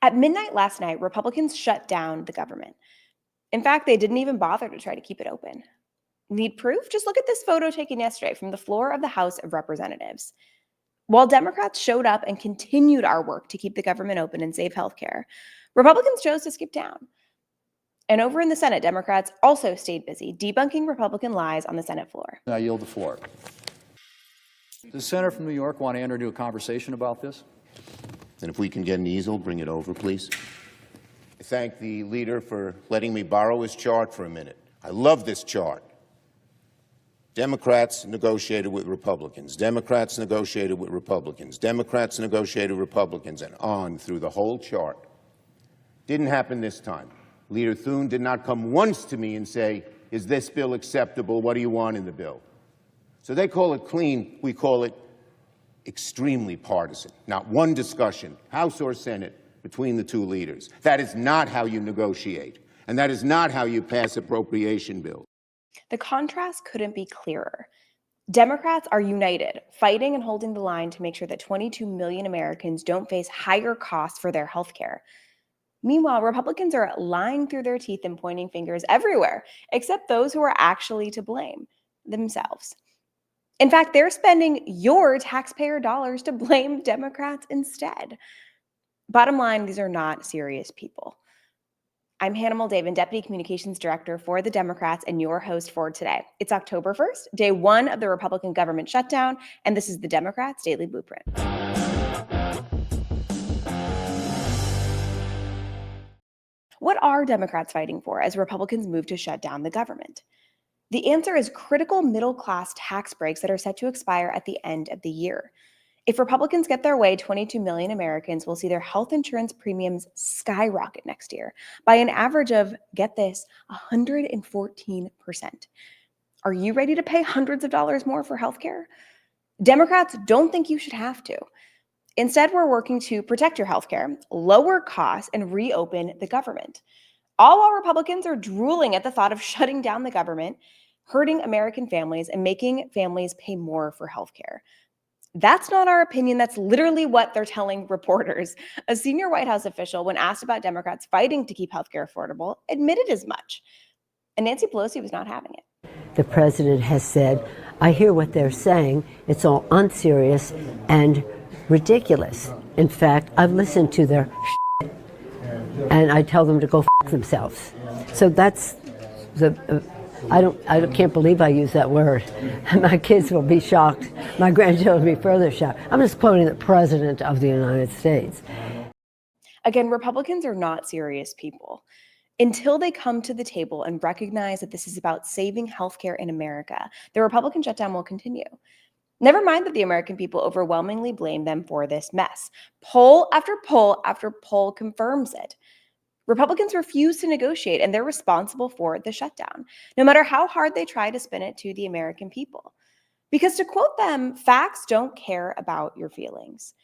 At midnight last night, Republicans shut down the government. In fact, they didn't even bother to try to keep it open. Need proof? Just look at this photo taken yesterday from the floor of the House of Representatives. While Democrats showed up and continued our work to keep the government open and save healthcare, Republicans chose to skip town. And over in the Senate, Democrats also stayed busy debunking Republican lies on the Senate floor. I yield the floor. Does the senator from New York want to enter into a conversation about this? And if we can get an easel, bring it over, please. I thank the leader for letting me borrow his chart for a minute. I love this chart. Democrats negotiated with Republicans. Democrats negotiated with Republicans. Democrats negotiated with Republicans, and on through the whole chart. Didn't happen this time. Leader Thune did not come once to me and say, is this bill acceptable? What do you want in the bill? So they call it clean. We call it extremely partisan. Not one discussion, House or Senate, between the two leaders. That is not how you negotiate. And that is not how you pass appropriation bills. The contrast couldn't be clearer. Democrats are united, fighting and holding the line to make sure that 22 million Americans don't face higher costs for their health care. Meanwhile, Republicans are lying through their teeth and pointing fingers everywhere, except those who are actually to blame, themselves. In fact, they're spending your taxpayer dollars to blame Democrats instead. Bottom line, these are not serious people. I'm Hannah Moldavan, Deputy Communications Director for the Democrats and your host for today. It's October 1st, day one of the Republican government shutdown, and this is the Democrats' Daily Blueprint. What are Democrats fighting for as Republicans move to shut down the government? The answer is critical middle-class tax breaks that are set to expire at the end of the year. If Republicans get their way, 22 million Americans will see their health insurance premiums skyrocket next year by an average of, get this, 114%. Are you ready to pay hundreds of dollars more for healthcare? Democrats don't think you should have to. Instead, we're working to protect your healthcare, lower costs, and reopen the government. All while Republicans are drooling at the thought of shutting down the government, hurting American families, and making families pay more for healthcare. That's not our opinion. That's literally what they're telling reporters. A senior White House official, when asked about Democrats fighting to keep healthcare affordable, admitted as much. And Nancy Pelosi was not having it. The president has said, I hear what they're saying. It's all unserious and ridiculous. In fact, I've listened to their shit, and I tell them to go f themselves. So that's I can't believe I use that word. My kids will be shocked. My grandchildren will be further shocked. I'm just quoting the President of the United States. Again, Republicans are not serious people. Until they come to the table and recognize that this is about saving healthcare in America, the Republican shutdown will continue. Never mind that the American people overwhelmingly blame them for this mess. Poll after poll after poll confirms it. Republicans refuse to negotiate, and they're responsible for the shutdown, no matter how hard they try to spin it to the American people. Because to quote them, facts don't care about your feelings.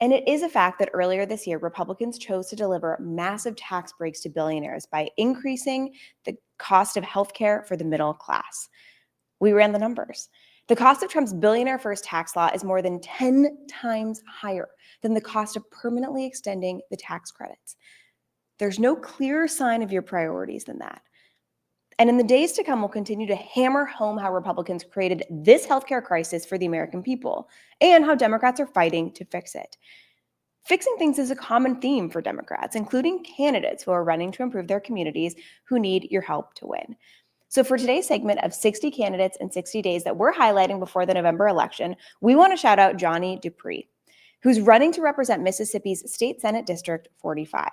And it is a fact that earlier this year, Republicans chose to deliver massive tax breaks to billionaires by increasing the cost of healthcare for the middle class. We ran the numbers. The cost of Trump's billionaire first tax law is more than 10 times higher than the cost of permanently extending the tax credits. There's no clearer sign of your priorities than that. And in the days to come, we'll continue to hammer home how Republicans created this healthcare crisis for the American people and how Democrats are fighting to fix it. Fixing things is a common theme for Democrats, including candidates who are running to improve their communities who need your help to win. So for today's segment of 60 candidates in 60 days that we're highlighting before the November election, we want to shout out Johnny Dupree, who's running to represent Mississippi's State Senate District 45.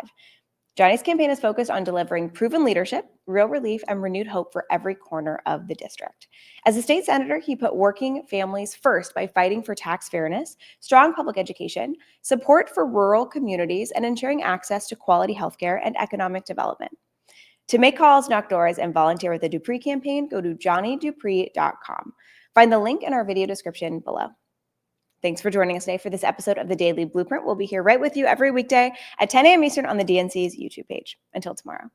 Johnny's campaign is focused on delivering proven leadership, real relief, and renewed hope for every corner of the district. As a state senator, he put working families first by fighting for tax fairness, strong public education, support for rural communities, and ensuring access to quality healthcare and economic development. To make calls, knock doors, and volunteer with the Dupree campaign, go to johnnydupree.com. Find the link in our video description below. Thanks for joining us today for this episode of the Daily Blueprint. We'll be here right with you every weekday at 10 a.m. Eastern on the DNC's YouTube page. Until tomorrow.